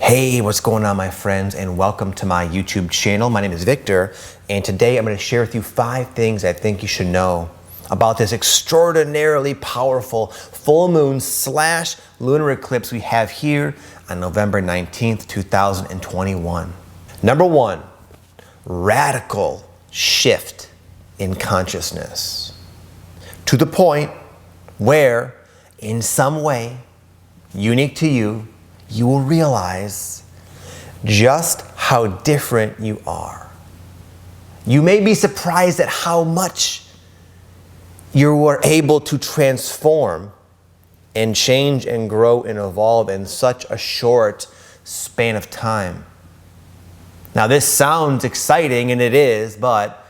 Hey, what's going on, my friends, and welcome to my YouTube channel. My name is Victor, and today I'm going to share with you 5 things I think you should know about this extraordinarily powerful full moon / lunar eclipse we have here on November 19th, 2021. Number 1, radical shift in consciousness to the point where, in some way, unique to you, you will realize just how different you are. You may be surprised at how much you were able to transform and change and grow and evolve in such a short span of time. Now, this sounds exciting, and it is, but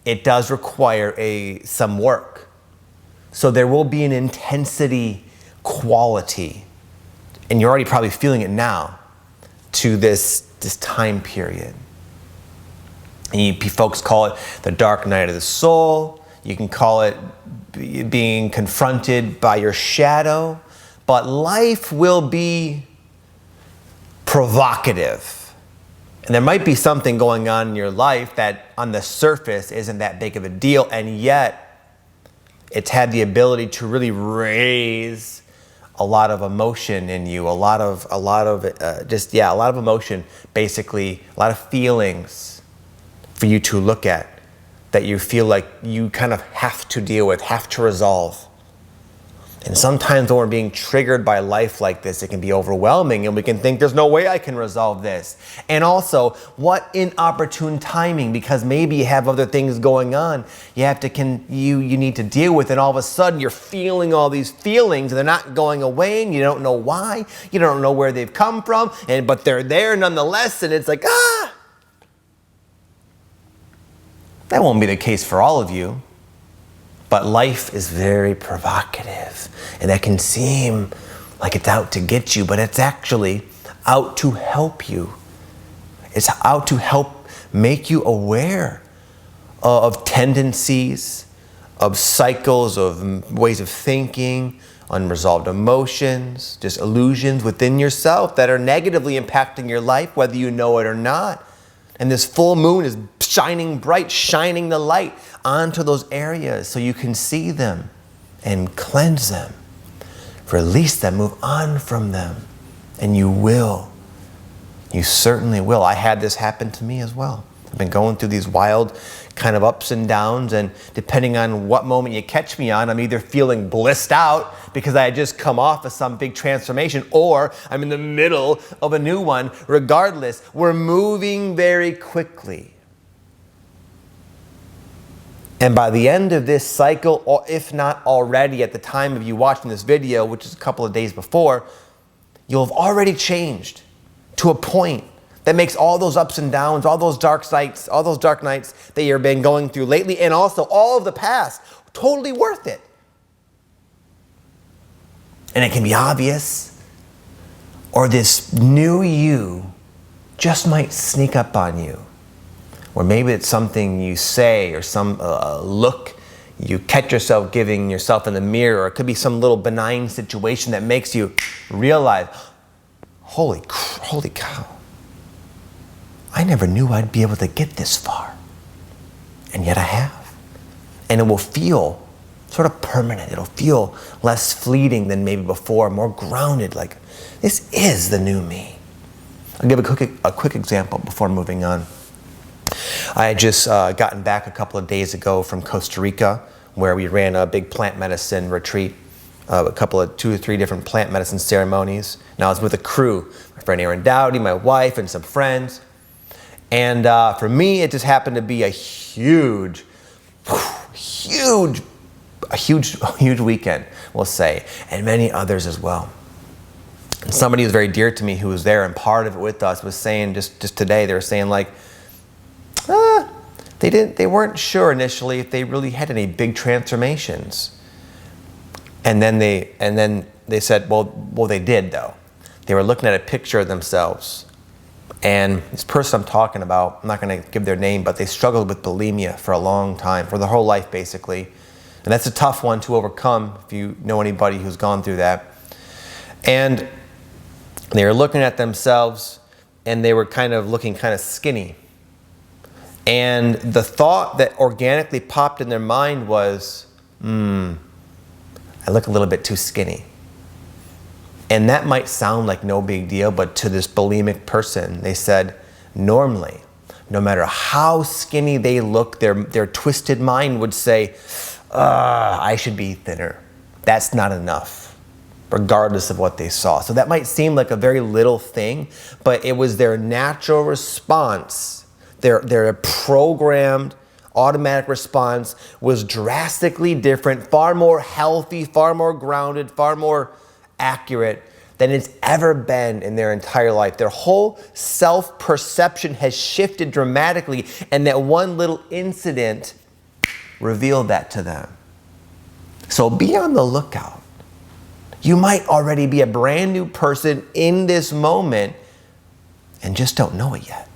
it does require some work. So there will be an intensity quality, and you're already probably feeling it now, to this time period. And folks call it the dark night of the soul. You can call it being confronted by your shadow. But life will be provocative. And there might be something going on in your life that on the surface isn't that big of a deal, and yet it's had the ability to really raise a lot of emotion in you, a lot of emotion, basically, a lot of feelings for you to look at that you feel like you kind of have to deal with, have to resolve. And sometimes when we're being triggered by life like this, it can be overwhelming, and we can think, there's no way I can resolve this. And also, what inopportune timing, because maybe you have other things going on you need to deal with, and all of a sudden you're feeling all these feelings, and they're not going away, and you don't know why, you don't know where they've come from, but they're there nonetheless, and it's like, That won't be the case for all of you. But life is very provocative, and that can seem like it's out to get you, but it's actually out to help you. It's out to help make you aware of tendencies, of cycles, of ways of thinking, unresolved emotions, just illusions within yourself that are negatively impacting your life, whether you know it or not. And this full moon is shining bright, shining the light onto those areas so you can see them and cleanse them, release them, move on from them. And you will. You certainly will. I had this happen to me as well. I've been going through these wild kind of ups and downs, and depending on what moment you catch me on, I'm either feeling blissed out because I had just come off of some big transformation, or I'm in the middle of a new one. Regardless, we're moving very quickly. And by the end of this cycle, or if not already at the time of you watching this video, which is a couple of days before, you'll have already changed to a point that makes all those ups and downs, all those dark nights that you've been going through lately, and also all of the past, totally worth it. And it can be obvious, or this new you just might sneak up on you. Or maybe it's something you say, or some look you catch yourself giving yourself in the mirror, or it could be some little benign situation that makes you realize, holy cow, I never knew I'd be able to get this far. And yet I have. And it will feel sort of permanent. It'll feel less fleeting than maybe before, more grounded, like this is the new me. I'll give a quick example before moving on. I had just gotten back a couple of days ago from Costa Rica, where we ran a big plant medicine retreat, a couple of 2 or 3 different plant medicine ceremonies. And I was with a crew, my friend Aaron Dowdy, my wife, and some friends. And for me, it just happened to be a huge weekend, we'll say, and many others as well. And somebody who's very dear to me who was there and part of it with us was saying just today, they were saying like, they weren't sure initially if they really had any big transformations. And then they said, well, they did though. They were looking at a picture of themselves. And this person I'm talking about, I'm not going to give their name, but they struggled with bulimia for a long time, for their whole life basically. And that's a tough one to overcome if you know anybody who's gone through that. And They were looking at themselves and they were kind of looking kind of skinny. And the thought that organically popped in their mind was, I look a little bit too skinny. And that might sound like no big deal, but to this bulimic person, they said, normally, no matter how skinny they look, their twisted mind would say, I should be thinner. That's not enough, regardless of what they saw. So that might seem like a very little thing, but it was their natural response. Their programmed automatic response was drastically different, far more healthy, far more grounded, far more accurate than it's ever been in their entire life. Their whole self-perception has shifted dramatically, and that one little incident revealed that to them. So be on the lookout. You might already be a brand new person in this moment and just don't know it yet.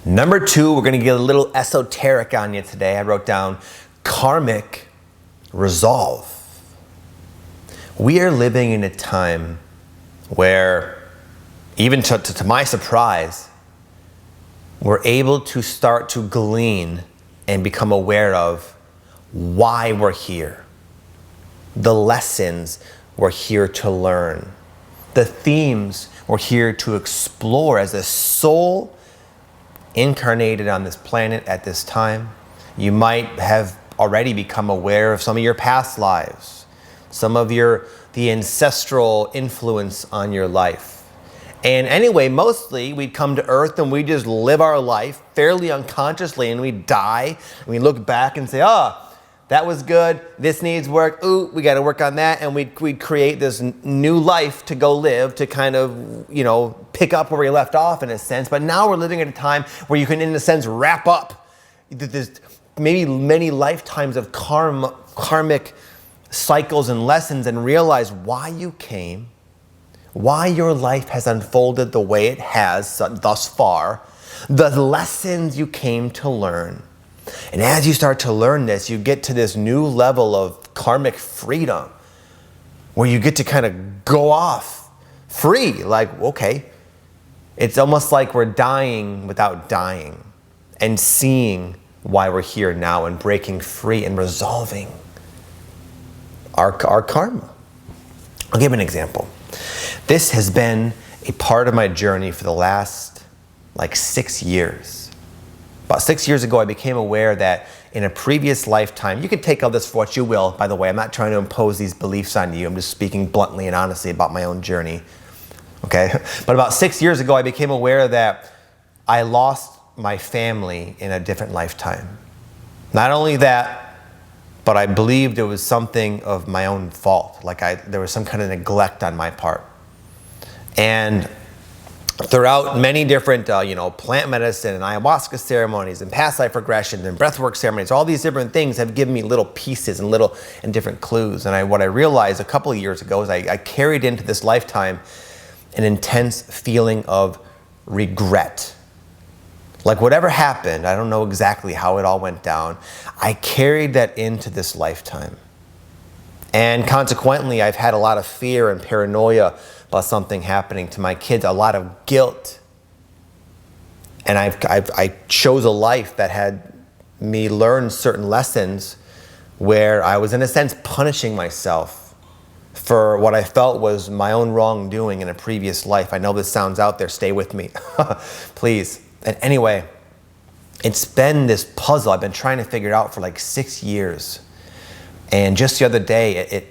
Number 2, we're going to get a little esoteric on you today. I wrote down karmic resolve. We are living in a time where, even to my surprise, we're able to start to glean and become aware of why we're here, the lessons we're here to learn, the themes we're here to explore as a soul incarnated on this planet at this time. You might have already become aware of some of your past lives, some of the ancestral influence on your life. And anyway, mostly we come to Earth and we just live our life fairly unconsciously, and we die and we look back and say, that was good, this needs work, we got to work on that, and we create this new life to go live, to kind of, pick up where we left off in a sense. But now we're living at a time where you can, in a sense, wrap up this maybe many lifetimes of karmic cycles and lessons, and realize why you came, why your life has unfolded the way it has thus far, the lessons you came to learn. And as you start to learn this, you get to this new level of karmic freedom, where you get to kind of go off free. Like, okay, it's almost like we're dying without dying, and seeing why we're here now, and breaking free and resolving our karma. I'll give an example. This has been a part of my journey for the last 6 years. About 6 years ago, I became aware that in a previous lifetime, you can take all this for what you will, by the way, I'm not trying to impose these beliefs on you, I'm just speaking bluntly and honestly about my own journey, okay? But about 6 years ago, I became aware that I lost my family in a different lifetime. Not only that, but I believed it was something of my own fault, there was some kind of neglect on my part. And throughout many different, plant medicine and ayahuasca ceremonies and past life regressions and breathwork ceremonies, all these different things have given me little pieces and different clues. And what I realized a couple of years ago is I carried into this lifetime an intense feeling of regret. Like whatever happened, I don't know exactly how it all went down, I carried that into this lifetime. And consequently, I've had a lot of fear and paranoia about something happening to my kids, a lot of guilt. And I chose a life that had me learn certain lessons where I was, in a sense, punishing myself for what I felt was my own wrongdoing in a previous life. I know this sounds out there, stay with me, please. And anyway, it's been this puzzle I've been trying to figure out for 6 years. And just the other day,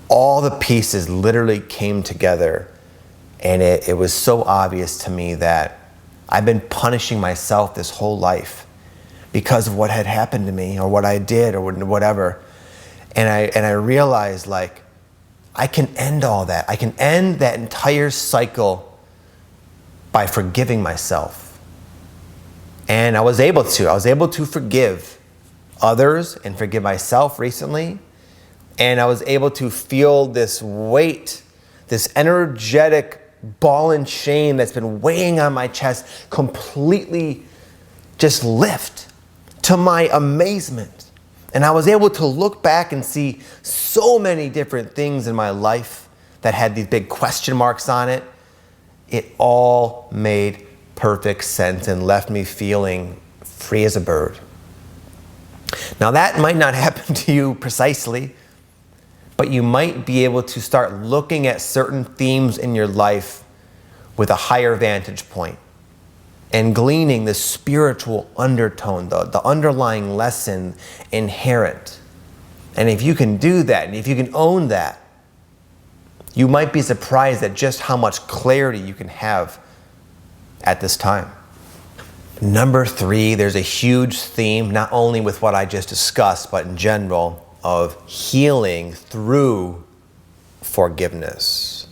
all the pieces literally came together, and it was so obvious to me that I've been punishing myself this whole life because of what had happened to me, or what I did, or whatever. And I realized I can end all that. I can end that entire cycle by forgiving myself. And I was able to forgive others and forgive myself recently. And I was able to feel this weight, this energetic ball and chain that's been weighing on my chest completely just lift, to my amazement. And I was able to look back and see so many different things in my life that had these big question marks on it, it all made perfect sense and left me feeling free as a bird. Now that might not happen to you precisely, but you might be able to start looking at certain themes in your life with a higher vantage point and gleaning the spiritual undertone, the underlying lesson inherent. And if you can do that, and if you can own that, you might be surprised at just how much clarity you can have at this time. Number 3, there's a huge theme, not only with what I just discussed, but in general, of healing through forgiveness.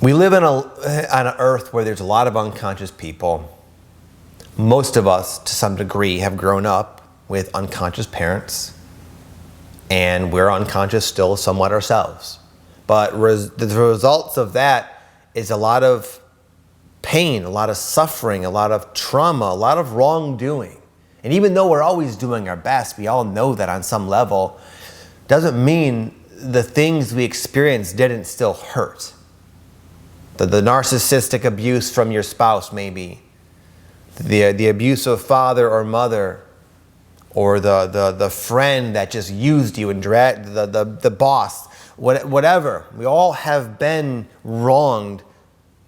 We live on an earth where there's a lot of unconscious people. Most of us, to some degree, have grown up with unconscious parents, and we're unconscious still somewhat ourselves. But the results of that is a lot of pain, a lot of suffering, a lot of trauma, a lot of wrongdoing. And even though we're always doing our best, we all know that on some level, doesn't mean the things we experience didn't still hurt. The narcissistic abuse from your spouse, maybe. The abusive father or mother, or the friend that just used you and dragged, the boss, whatever. We all have been wronged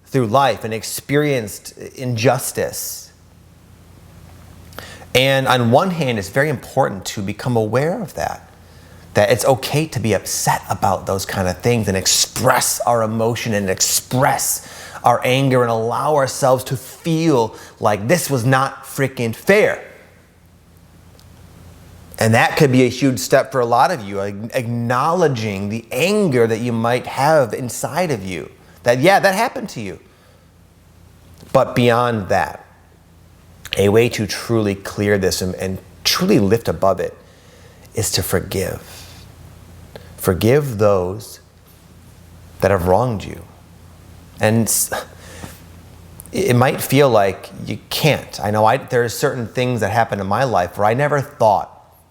through life and experienced injustice. And on one hand, it's very important to become aware of that it's okay to be upset about those kind of things and express our emotion and express our anger and allow ourselves to feel like this was not freaking fair. And that could be a huge step for a lot of you, acknowledging the anger that you might have inside of you. That happened to you. But beyond that, a way to truly clear this and truly lift above it is to forgive. Forgive those that have wronged you. And it might feel like you can't. I know there are certain things that happen in my life where I never thought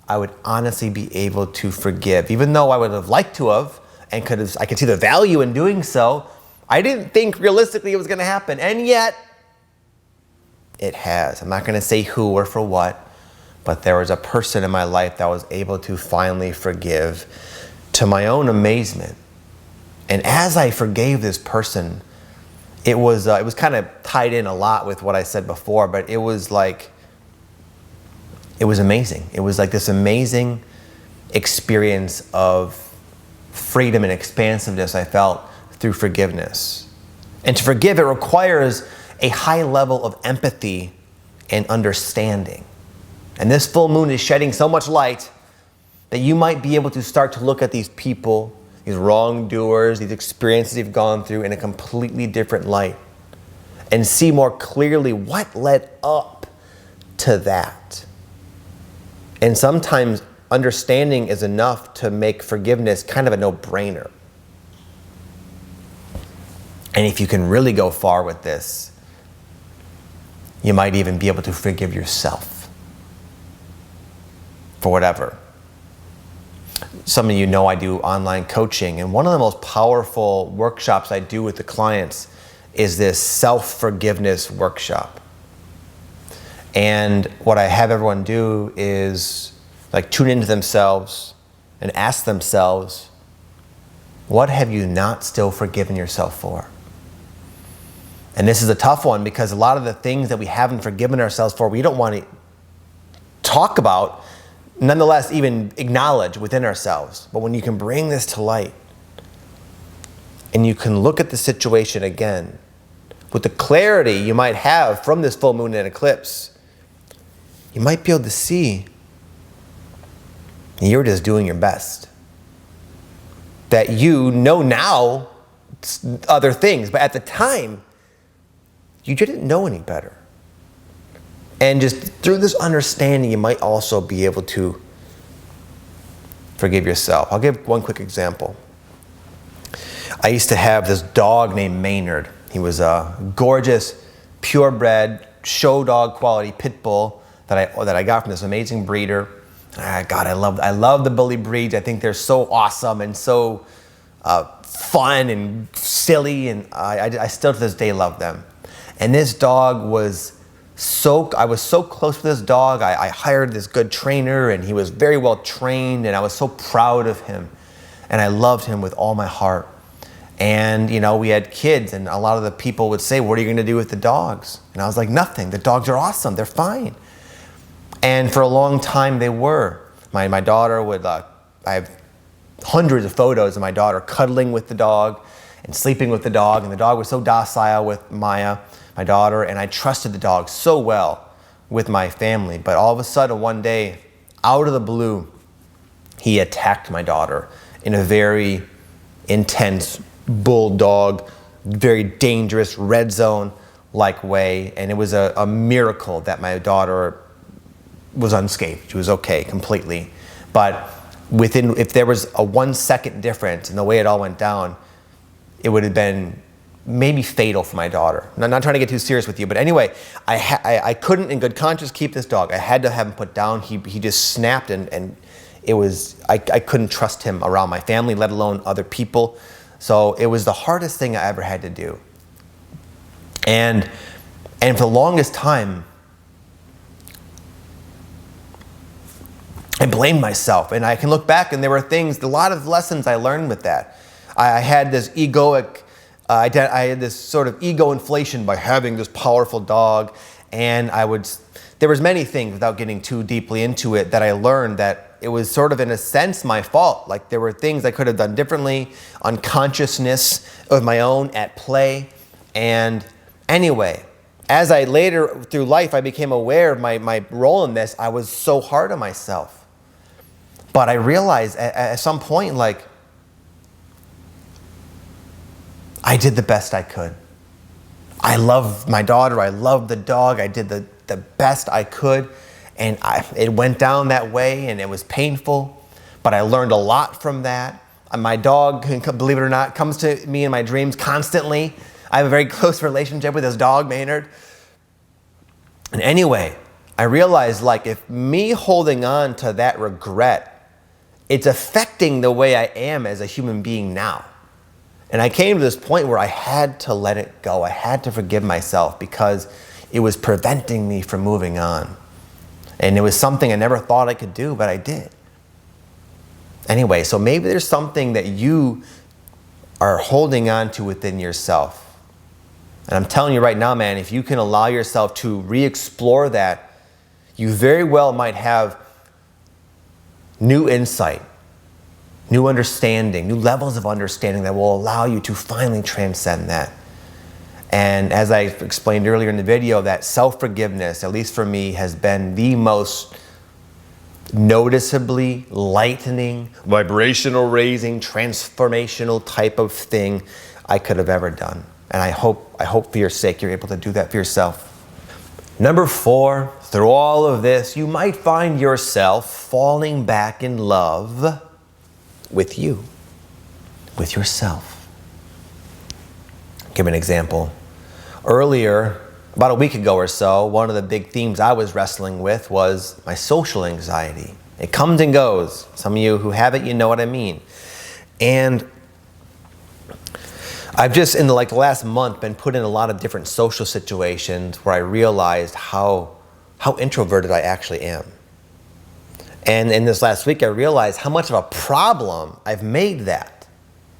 I would honestly be able to forgive. Even though I would have liked to have, and I could see the value in doing so, I didn't think realistically it was going to happen. And yet, it has. I'm not going to say who or for what, but there was a person in my life that was able to finally forgive, to my own amazement. And as I forgave this person, it was kind of tied in a lot with what I said before, but it was amazing. It was like this amazing experience of freedom and expansiveness I felt through forgiveness. And to forgive, it requires a high level of empathy and understanding. And this full moon is shedding so much light that you might be able to start to look at these people, these wrongdoers, these experiences you've gone through in a completely different light and see more clearly what led up to that. And sometimes understanding is enough to make forgiveness kind of a no-brainer. And if you can really go far with this, you might even be able to forgive yourself for whatever. Some of you know I do online coaching, and one of the most powerful workshops I do with the clients is this self-forgiveness workshop. And what I have everyone do is tune into themselves and ask themselves, what have you not still forgiven yourself for? And this is a tough one because a lot of the things that we haven't forgiven ourselves for, we don't want to talk about, nonetheless even acknowledge within ourselves. But when you can bring this to light and you can look at the situation again with the clarity you might have from this full moon and eclipse, you might be able to see you're just doing your best. That you know now other things, but at the time, you didn't know any better. And just through this understanding, you might also be able to forgive yourself. I'll give one quick example. I used to have this dog named Maynard. He was a gorgeous, purebred, show dog quality pit bull that I got from this amazing breeder. God, I love the bully breeds. I think they're so awesome and so fun and silly, and I still to this day love them. And this dog was I was so close with this dog. I hired this good trainer, and he was very well trained, and I was so proud of him. And I loved him with all my heart. And, you know, we had kids, and a lot of the people would say, what are you going to do with the dogs? And I was like, nothing. The dogs are awesome. They're fine. And for a long time, they were. My daughter would, I have hundreds of photos of my daughter cuddling with the dog and sleeping with the dog. And the dog was so docile with Maya, my daughter, and I trusted the dog so well with my family. But all of a sudden, one day, out of the blue, he attacked my daughter in a very intense bulldog, very dangerous red zone-like way. And it was a miracle that my daughter was unscathed. She was okay completely. But if there was a 1 second difference in the way it all went down, it would have been maybe fatal for my daughter. And I'm not trying to get too serious with you, but anyway, I couldn't in good conscience keep this dog. I had to have him put down. He just snapped, and it was, I couldn't trust him around my family, let alone other people. So it was the hardest thing I ever had to do. And for the longest time, I blamed myself, and I can look back, and there were things, a lot of lessons I learned with that. I had this egoic, I had this sort of ego inflation by having this powerful dog, and there was many things, without getting too deeply into it, that I learned that it was sort of in a sense my fault. Like there were things I could have done differently, unconsciousness of my own at play. And anyway, as I later through life, I became aware of my role in this, I was so hard on myself. But I realized at some point, like, I did the best I could. I love my daughter. I love the dog. I did the best I could. And it went down that way, and it was painful. But I learned a lot from that. My dog, believe it or not, comes to me in my dreams constantly. I have a very close relationship with this dog, Maynard. And anyway, I realized, like, if me holding on to that regret, it's affecting the way I am as a human being now. And I came to this point where I had to let it go. I had to forgive myself because it was preventing me from moving on. And it was something I never thought I could do, but I did. Anyway, so maybe there's something that you are holding on to within yourself. And I'm telling you right now, man, if you can allow yourself to re-explore that, you very well might have new insight, new understanding, new levels of understanding that will allow you to finally transcend that. And as I explained earlier in the video, that self-forgiveness, at least for me, has been the most noticeably lightening, vibrational raising, transformational type of thing I could have ever done. And I hope for your sake you're able to do that for yourself. Number 4, through all of this, you might find yourself falling back in love with you, with yourself. I'll give an example. Earlier, about a week ago or so, one of the big themes I was wrestling with was my social anxiety. It comes and goes. Some of you who have it, you know what I mean. And I've just, in the last month, been put in a lot of different social situations where I realized how introverted I actually am. And in this last week, I realized how much of a problem I've made that.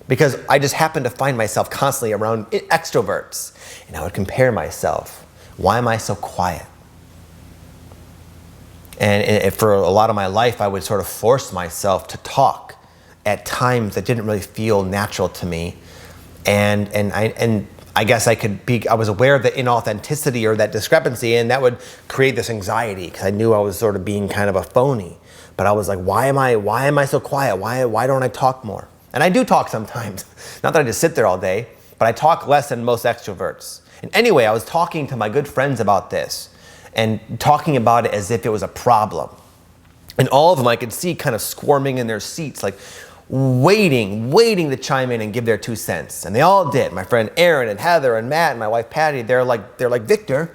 Because I just happen to find myself constantly around extroverts. And I would compare myself. Why am I so quiet? And for a lot of my life, I would sort of force myself to talk at times that didn't really feel natural to me. And I guess I was aware of the inauthenticity or that discrepancy, and that would create this anxiety because I knew I was sort of being kind of a phony. But I was like, why am I so quiet? Why don't I talk more? And I do talk sometimes. Not that I just sit there all day, but I talk less than most extroverts. And anyway, I was talking to my good friends about this and talking about it as if it was a problem. And all of them I could see kind of squirming in their seats, like waiting to chime in and give their 2 cents. And they all did. My friend Aaron and Heather and Matt and my wife Patty, they're like, Victor,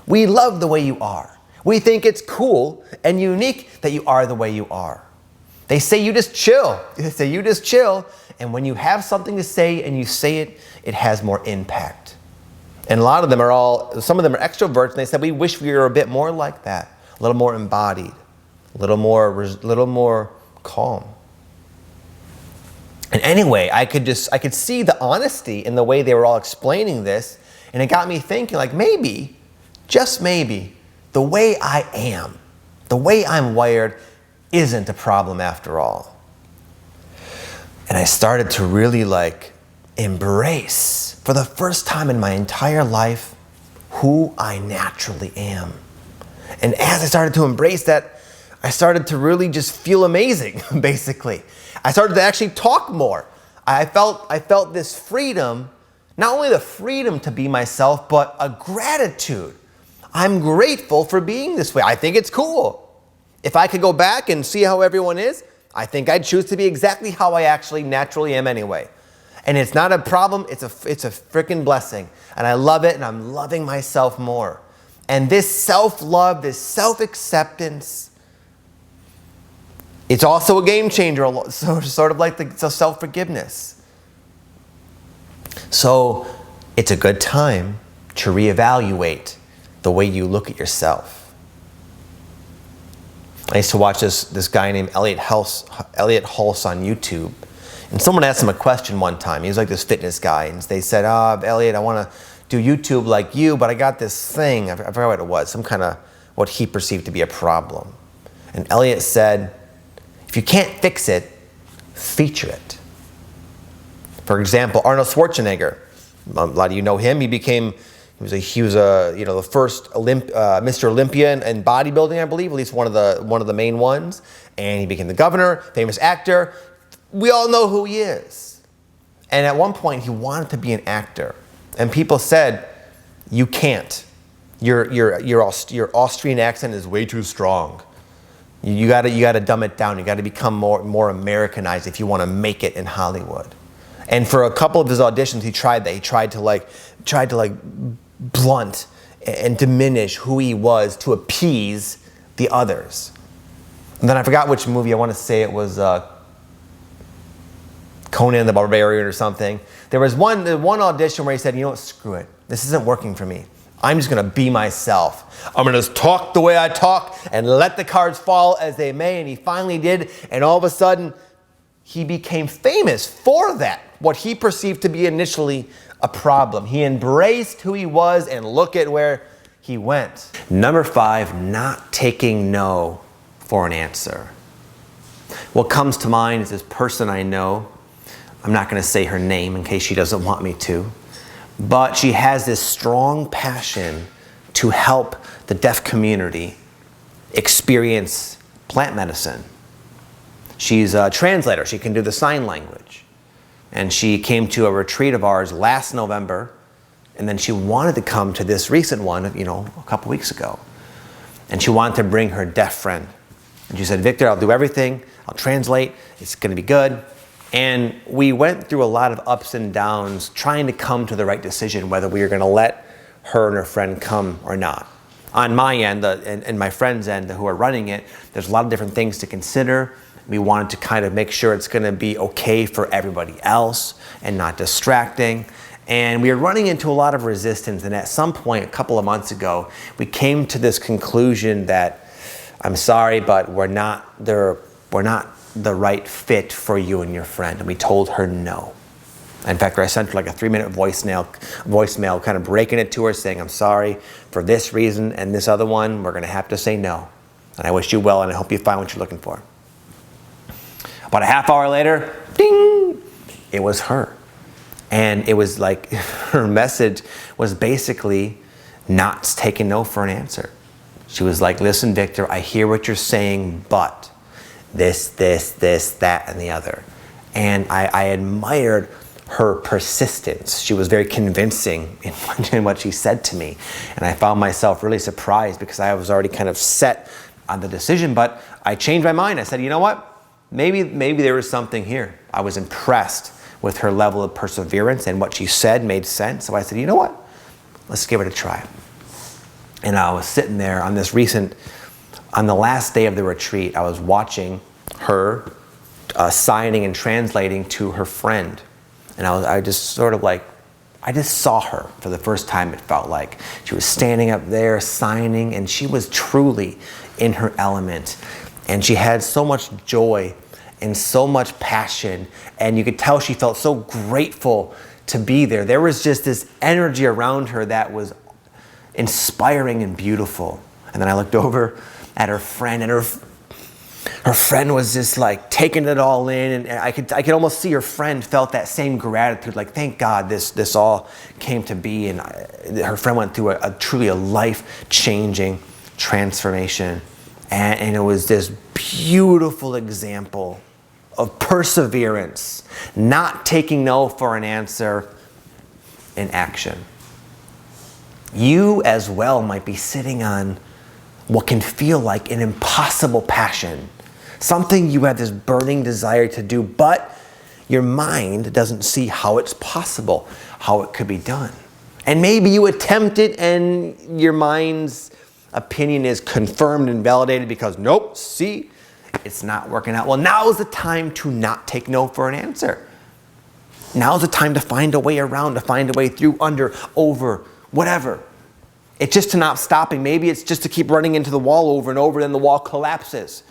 we love the way you are. We think it's cool and unique that you are the way you are. They say you just chill. They say you just chill. And when you have something to say and you say it, it has more impact. And a lot of them some of them are extroverts, and they said we wish we were a bit more like that, a little more embodied, a little more calm. And anyway, I could see the honesty in the way they were all explaining this, and it got me thinking, like, maybe, just maybe, the way I am, the way I'm wired, isn't a problem after all. And I started to really embrace, for the first time in my entire life, who I naturally am. And as I started to embrace that, I started to really just feel amazing, basically. I started to actually talk more. I felt this freedom, not only the freedom to be myself, but a gratitude. I'm grateful for being this way. I think it's cool. If I could go back and see how everyone is, I think I'd choose to be exactly how I actually naturally am anyway. And it's not a problem, it's a freaking blessing. And I love it, and I'm loving myself more. And this self-love, this self-acceptance, it's also a game changer, sort of like the self-forgiveness. So it's a good time to reevaluate the way you look at yourself. I used to watch this guy named Elliot Hulse on YouTube. And someone asked him a question one time. He was like this fitness guy. And they said, Elliot, I want to do YouTube like you, but I got this thing. I forgot what it was. Some kind of what he perceived to be a problem. And Elliot said, if you can't fix it, feature it. For example, Arnold Schwarzenegger. A lot of you know him. He was the first Mr. Olympia in bodybuilding, I believe, at least one of the main ones. And he became the governor, famous actor. We all know who he is. And at one point, he wanted to be an actor. And people said, you can't. Your Austrian accent is way too strong. You gotta dumb it down. You gotta become more Americanized if you want to make it in Hollywood. And for a couple of his auditions, he tried that. He tried to blunt and diminish who he was to appease the others. And then I forgot which movie. I want to say it was Conan the Barbarian or something. There was one audition where he said, you know what, screw it. This isn't working for me. I'm just going to be myself. I'm going to talk the way I talk and let the cards fall as they may. And he finally did. And all of a sudden, he became famous for that, what he perceived to be initially a problem. He embraced who he was, and look at where he went. Number 5, not taking no for an answer. What comes to mind is this person I know. I'm not going to say her name in case she doesn't want me to. But she has this strong passion to help the deaf community experience plant medicine. She's a translator. She can do the sign language. And she came to a retreat of ours last November, and then she wanted to come to this recent one, a couple weeks ago. And she wanted to bring her deaf friend. And she said, Victor, I'll do everything. I'll translate. It's going to be good. And we went through a lot of ups and downs trying to come to the right decision, whether we were going to let her and her friend come or not. On my end and my friend's end who are running it, there's a lot of different things to consider. We wanted to kind of make sure it's going to be okay for everybody else and not distracting. And we were running into a lot of resistance. And at some point, a couple of months ago, we came to this conclusion that, I'm sorry, but we're not the right fit for you and your friend. And we told her no. In fact, I sent her like a 3-minute voicemail, kind of breaking it to her, saying, I'm sorry for this reason and this other one. We're going to have to say no. And I wish you well, and I hope you find what you're looking for. About a half hour later, ding, it was her. And it was like her message was basically not taking no for an answer. She was like, listen, Victor, I hear what you're saying, but this, that, and the other. And I admired her persistence. She was very convincing in what she said to me. And I found myself really surprised because I was already kind of set on the decision, but I changed my mind. I said, you know what? Maybe there was something here. I was impressed with her level of perseverance, and what she said made sense. So I said, you know what? Let's give it a try. And I was sitting there on the last day of the retreat, I was watching her signing and translating to her friend. And I just sort of like, I just saw her for the first time, it felt like. She was standing up there signing, and she was truly in her element. And she had so much joy and so much passion, and you could tell she felt so grateful to be there. There was just this energy around her that was inspiring and beautiful. And then I looked over at her friend, and her friend was just like taking it all in, and I could almost see her friend felt that same gratitude, like, thank God this all came to be. And her friend went through a truly life-changing transformation, and it was this beautiful example of perseverance, not taking no for an answer, in action. You as well might be sitting on what can feel like an impossible passion, something you have this burning desire to do, but your mind doesn't see how it's possible, how it could be done. And maybe you attempt it and your mind's opinion is confirmed and validated because, nope, see, it's not working out. Well, now is the time to not take no for an answer. Now is the time to find a way around, to find a way through, under, over, whatever. It's just to not stopping. Maybe it's just to keep running into the wall over and over, then the wall collapses.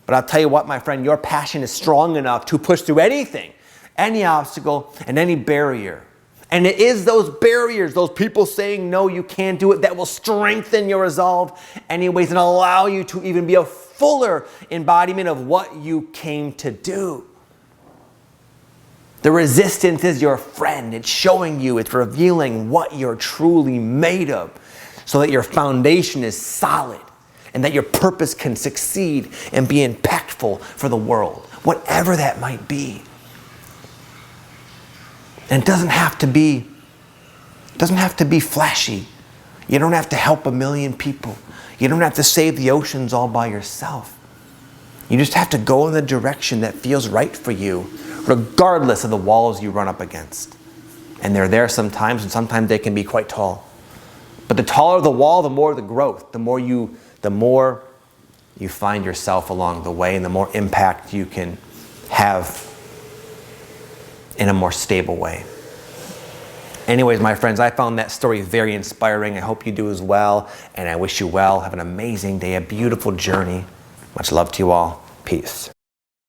But I'll tell you what, my friend, your passion is strong enough to push through anything, any obstacle, and any barrier. And it is those barriers, those people saying, no, you can't do it, that will strengthen your resolve anyways and allow you to even be a fuller embodiment of what you came to do. The resistance is your friend. It's showing you, it's revealing what you're truly made of so that your foundation is solid and that your purpose can succeed and be impactful for the world, whatever that might be. And it doesn't have to be flashy. You don't have to help 1 million people. You don't have to save the oceans all by yourself. You just have to go in the direction that feels right for you, regardless of the walls you run up against. And they're there sometimes, and sometimes they can be quite tall. But the taller the wall, the more the growth, the more you find yourself along the way, and the more impact you can have in a more stable way. Anyways, my friends, I found that story very inspiring. I hope you do as well, and I wish you well. Have an amazing day, a beautiful journey. Much love to you all. Peace.